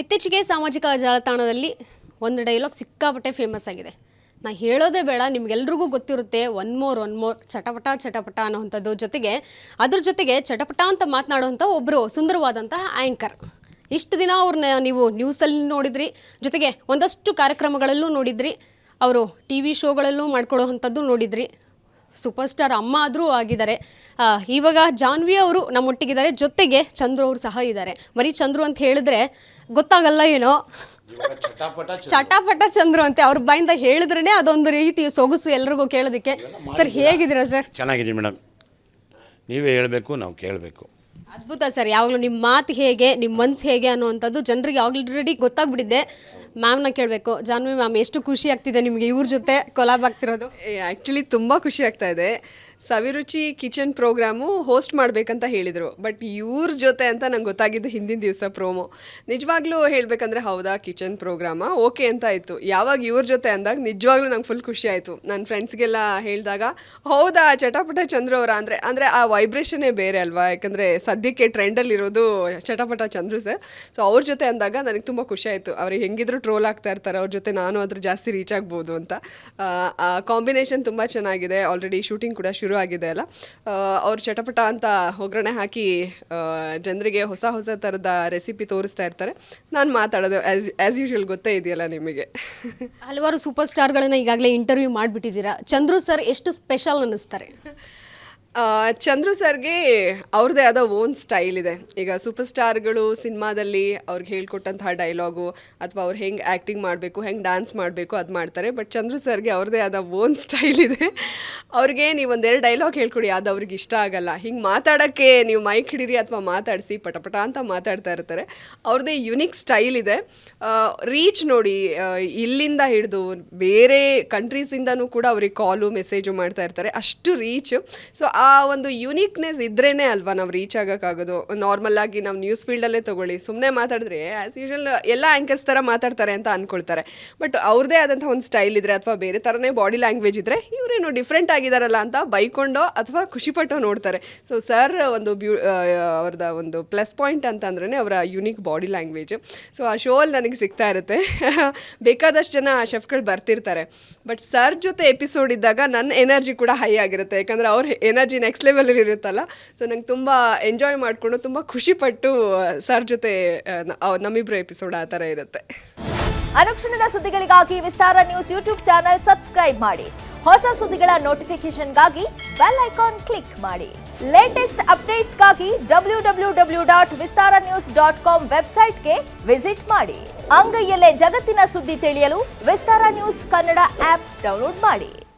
ಇತ್ತೀಚೆಗೆ ಸಾಮಾಜಿಕ ಜಾಲತಾಣದಲ್ಲಿ ಒಂದು ಡೈಲಾಗ್ ಸಿಕ್ಕಾಪಟ್ಟೆ ಫೇಮಸ್ ಆಗಿದೆ. ನಾ ಹೇಳೋದೇ ಬೇಡ, ನಿಮಗೆಲ್ರಿಗೂ ಗೊತ್ತಿರುತ್ತೆ. ಒನ್ ಮೋರ್ ಚಟಪಟ ಚಟಪಟ ಅನ್ನೋವಂಥದ್ದು, ಜೊತೆಗೆ ಅದ್ರ ಜೊತೆಗೆ ಚಟಪಟ ಅಂತ ಮಾತನಾಡುವಂಥ ಒಬ್ಬರು ಸುಂದರವಾದಂತಹ ಆ್ಯಂಕರ್. ಇಷ್ಟು ದಿನ ಅವ್ರನ್ನ ನೀವು ನ್ಯೂಸಲ್ಲಿ ನೋಡಿದ್ರಿ, ಜೊತೆಗೆ ಒಂದಷ್ಟು ಕಾರ್ಯಕ್ರಮಗಳಲ್ಲೂ ನೋಡಿದ್ರಿ, ಅವರು ಟಿ ವಿ ಶೋಗಳಲ್ಲೂ ಮಾಡ್ಕೊಡೋವಂಥದ್ದು ನೋಡಿದ್ರಿ. ಸೂಪರ್ ಸ್ಟಾರ್ ಅಮ್ಮ ಆದರೂ ಆಗಿದ್ದಾರೆ. ಇವಾಗ ಜಾನ್ವಿ ಅವರು ನಮ್ಮೊಟ್ಟಿಗಿದ್ದಾರೆ, ಜೊತೆಗೆ ಚಂದ್ರು ಅವರು ಸಹ ಇದ್ದಾರೆ. ಬರೀ ಚಂದ್ರು ಅಂತ ಹೇಳಿದ್ರೆ ಗೊತ್ತಾಗಲ್ಲ ಏನೋ, ಚಟಾಪಟ ಚಂದ್ರು ಅಂತೆ. ಅವ್ರ ಬಾಯಿಂದ ಹೇಳಿದ್ರೇ ಅದೊಂದು ರೀತಿ ಸೊಗಸು ಎಲ್ರಿಗೂ ಕೇಳೋದಕ್ಕೆ. ಸರ್ ಹೇಗಿದ್ದೀರಾ ಸರ್? ಚೆನ್ನಾಗಿದ್ದೀನಿ ಮೇಡಮ್, ನೀವೇ ಹೇಳಬೇಕು, ನಾವು ಕೇಳಬೇಕು. ಅದ್ಭುತ ಸರ್. ಯಾವಾಗಲೂ ನಿಮ್ಮ ಮಾತು ಹೇಗೆ, ನಿಮ್ಮ ಮನಸ್ಸು ಹೇಗೆ ಅನ್ನುವಂಥದ್ದು ಜನರಿಗೆ ಆಲ್ರೆಡಿ ಗೊತ್ತಾಗ್ಬಿಟ್ಟಿದೆ. ಮ್ಯಾಮ್ನ ಕೇಳಬೇಕು. ಜಾನ್ವಿ ಮ್ಯಾಮ್, ಎಷ್ಟು ಖುಷಿ ಆಗ್ತಿದೆ ನಿಮಗೆ ಇವ್ರ ಜೊತೆ ಕೊಲಾಬ್ ಆಗ್ತಿರೋದು? ಆ್ಯಕ್ಚುಲಿ ತುಂಬ ಖುಷಿ ಆಗ್ತಾ ಇದೆ. ಸವಿರುಚಿ ಕಿಚನ್ ಪ್ರೋಗ್ರಾಮು ಹೋಸ್ಟ್ ಮಾಡಬೇಕಂತ ಹೇಳಿದರು, ಬಟ್ ಇವ್ರ ಜೊತೆ ಅಂತ ನಂಗೆ ಗೊತ್ತಾಗಿದ್ದು ಹಿಂದಿನ ದಿವಸ ಪ್ರೋಮೋ. ನಿಜವಾಗ್ಲೂ ಹೇಳಬೇಕಂದ್ರೆ ಹೌದಾ ಕಿಚನ್ ಪ್ರೋಗ್ರಾಮಾ, ಓಕೆ ಅಂತ ಆಯಿತು. ಯಾವಾಗ ಇವ್ರ ಜೊತೆ ಅಂದಾಗ ನಿಜವಾಗ್ಲೂ ನಂಗೆ ಫುಲ್ ಖುಷಿ ಆಯಿತು. ನನ್ನ ಫ್ರೆಂಡ್ಸ್ಗೆಲ್ಲ ಹೇಳಿದಾಗ ಹೌದಾ ಚಟಪಟ ಚಂದ್ರು ಅವರ ಅಂದರೆ ಆ ವೈಬ್ರೇಷನ್ನೇ ಬೇರೆ ಅಲ್ವಾ. ಯಾಕಂದರೆ ಸದ್ಯಕ್ಕೆ ಟ್ರೆಂಡಲ್ಲಿರೋದು ಚಟಪಟ ಚಂದ್ರು ಸರ್. ಸೊ ಅವ್ರ ಜೊತೆ ಅಂದಾಗ ನನಗೆ ತುಂಬ ಖುಷಿ ಆಯಿತು. ಅವ್ರಿಗೆ ಹೆಂಗಿದ್ರು ಟ್ರೋಲ್ ಆಗ್ತಾ ಇರ್ತಾರೆ, ಅವ್ರ ಜೊತೆ ನಾನು ಅದ್ರ ಜಾಸ್ತಿ ರೀಚ್ ಆಗ್ಬೋದು ಅಂತ. ಕಾಂಬಿನೇಷನ್ ತುಂಬ ಚೆನ್ನಾಗಿದೆ. ಆಲ್ರೆಡಿ ಶೂಟಿಂಗ್ ಕೂಡ ಶುರು ಆಗಿದೆ ಅಲ್ಲ. ಅವ್ರು ಚಟಪಟ ಅಂತ ಒಗ್ಗರಣೆ ಹಾಕಿ ಜನರಿಗೆ ಹೊಸ ಥರದ ರೆಸಿಪಿ ತೋರಿಸ್ತಾ ಇರ್ತಾರೆ. ನಾನು ಮಾತಾಡೋದು ಆ್ಯಸ್ ಯೂಶುವಲ್ ಗೊತ್ತೇ ಇದೆಯಲ್ಲ ನಿಮಗೆ. ಹಲವಾರು ಸೂಪರ್ ಸ್ಟಾರ್ಗಳನ್ನ ಈಗಾಗಲೇ ಇಂಟರ್ವ್ಯೂ ಮಾಡಿಬಿಟ್ಟಿದ್ದೀರಾ. ಚಂದ್ರು ಸರ್ ಎಷ್ಟು ಸ್ಪೆಷಲ್ ಅನ್ನಿಸ್ತಾರೆ? ಚಂದ್ರು ಸರ್ಗೆ ಅವ್ರದ್ದೇ ಆದ ಓನ್ ಸ್ಟೈಲ್ ಇದೆ. ಈಗ ಸೂಪರ್ ಸ್ಟಾರ್ಗಳು ಸಿನಿಮಾದಲ್ಲಿ ಅವ್ರಿಗೆ ಹೇಳ್ಕೊಟ್ಟಂತಹ ಡೈಲಾಗು ಅಥವಾ ಅವ್ರು ಹೆಂಗೆ ಆ್ಯಕ್ಟಿಂಗ್ ಮಾಡಬೇಕು, ಹೆಂಗೆ ಡ್ಯಾನ್ಸ್ ಮಾಡಬೇಕು ಅದು ಮಾಡ್ತಾರೆ. ಬಟ್ ಚಂದ್ರು ಸರ್ಗೆ ಅವ್ರದ್ದೇ ಆದ ಓನ್ ಸ್ಟೈಲ್ ಇದೆ. ಅವ್ರಿಗೆ ನೀವು ಒಂದೆರಡು ಡೈಲಾಗ್ ಹೇಳ್ಕೊಡಿ, ಅದು ಅವ್ರಿಗೆ ಇಷ್ಟ ಆಗಲ್ಲ. ಹಿಂಗೆ ಮಾತಾಡೋಕ್ಕೆ ನೀವು ಮೈಕ್ ಹಿಡೀರಿ ಅಥವಾ ಮಾತಾಡಿಸಿ ಪಟಪಟ ಅಂತ ಮಾತಾಡ್ತಾ ಇರ್ತಾರೆ. ಅವ್ರದ್ದೇ ಯುನಿಕ್ ಸ್ಟೈಲ್ ಇದೆ. ರೀಚ್ ನೋಡಿ, ಇಲ್ಲಿಂದ ಹಿಡಿದು ಬೇರೆ ಕಂಟ್ರೀಸಿಂದನೂ ಕೂಡ ಅವ್ರಿಗೆ ಕಾಲು ಮೆಸೇಜು ಮಾಡ್ತಾ ಇರ್ತಾರೆ, ಅಷ್ಟು ರೀಚ್. ಸೊ ಆ ಒಂದು ಯುನೀಕ್ನೆಸ್ ಇದ್ರೇ ಅಲ್ವಾ ನಾವು ರೀಚ್ ಆಗೋಕ್ಕಾಗೋದು. ನಾರ್ಮಲ್ ಆಗಿ ನಾವು ನ್ಯೂಸ್ ಫೀಲ್ಡಲ್ಲೇ ತೊಗೊಳ್ಳಿ, ಸುಮ್ಮನೆ ಮಾತಾಡಿದ್ರೆ ಆ್ಯಸ್ ಯೂಶುವಲ್ ಎಲ್ಲ ಆ್ಯಂಕರ್ಸ್ ಥರ ಮಾತಾಡ್ತಾರೆ ಅಂತ ಅಂದ್ಕೊಳ್ತಾರೆ. ಬಟ್ ಅವ್ರದ್ದೇ ಆದಂಥ ಒಂದು ಸ್ಟೈಲ್ ಇದ್ದರೆ ಅಥವಾ ಬೇರೆ ಥರನೇ ಬಾಡಿ ಲ್ಯಾಂಗ್ವೇಜ್ ಇದ್ದರೆ ಇವರೇನು ಡಿಫ್ರೆಂಟ್ ಆಗಿದ್ದಾರಲ್ಲ ಅಂತ ಬೈಕೊಂಡೋ ಅಥವಾ ಖುಷಿಪಟ್ಟೋ ನೋಡ್ತಾರೆ. ಸೊ ಸರ್ ಒಂದು ಅವ್ರದ್ದು ಒಂದು ಪ್ಲಸ್ ಪಾಯಿಂಟ್ ಅಂತ ಅಂದ್ರೆ ಅವರ ಯುನೀಕ್ ಬಾಡಿ ಲ್ಯಾಂಗ್ವೇಜ್. ಸೊ ಆ ಶೋ ಅಲ್ಲಿ ನನಗೆ ಸಿಗ್ತಾ ಇರುತ್ತೆ. ಬೇಕಾದಷ್ಟು ಜನ ಶೆಫ್ಗಳು ಬರ್ತಿರ್ತಾರೆ, ಬಟ್ ಸರ್ ಜೊತೆ ಎಪಿಸೋಡ್ ಇದ್ದಾಗ ನನ್ನ ಎನರ್ಜಿ ಕೂಡ ಹೈ ಆಗಿರುತ್ತೆ. ಯಾಕಂದರೆ ಅವ್ರ ಎನರ್ಜಿ ನೆಕ್ಸ್ಟ್ ಲೆವೆಲಲ್ಲಿ ಇರುತ್ತಲ್ಲ. ಸೊ ನಂಗೆ ತುಂಬ ಎಂಜಾಯ್ ಮಾಡಿಕೊಂಡು ತುಂಬ ಖುಷಿಪಟ್ಟು ಸರ್ ಜೊತೆ ನಮ್ಮಿಬ್ಬರು ಎಪಿಸೋಡ್ ಆ ಥರ ಇರುತ್ತೆ. ಅನುಕ್ಷಣದ ಸುದ್ದಿಗಳಿಗಾಗಿ ವಿಸ್ತಾರ ನ್ಯೂಸ್ ಯೂಟ್ಯೂಬ್ ಚಾನಲ್ ಸಬ್ಸ್ಕ್ರೈಬ್ ಮಾಡಿ. ಹೊಸ ಸುದ್ದಿಗಳ ನೋಟಿಫಿಕೇಶನ್ಗಾಗಿ ಬೆಲ್ ಐಕಾನ್ ಕ್ಲಿಕ್ ಮಾಡಿ. ಲೇಟೆಸ್ಟ್ ಅಪ್ಡೇಟ್ಸ್ಗಾಗಿ www.vistaranews.com ವೆಬ್ಸೈಟ್ಗೆ ವಿಸಿಟ್ ಮಾಡಿ. ಅಂಗೈಯಲ್ಲೇ ಜಗತ್ತಿನ ಸುದ್ದಿ ತಿಳಿಯಲು ವಿಸ್ತಾರ ನ್ಯೂಸ್ ಕನ್ನಡ ಆಪ್ ಡೌನ್ಲೋಡ್ ಮಾಡಿ.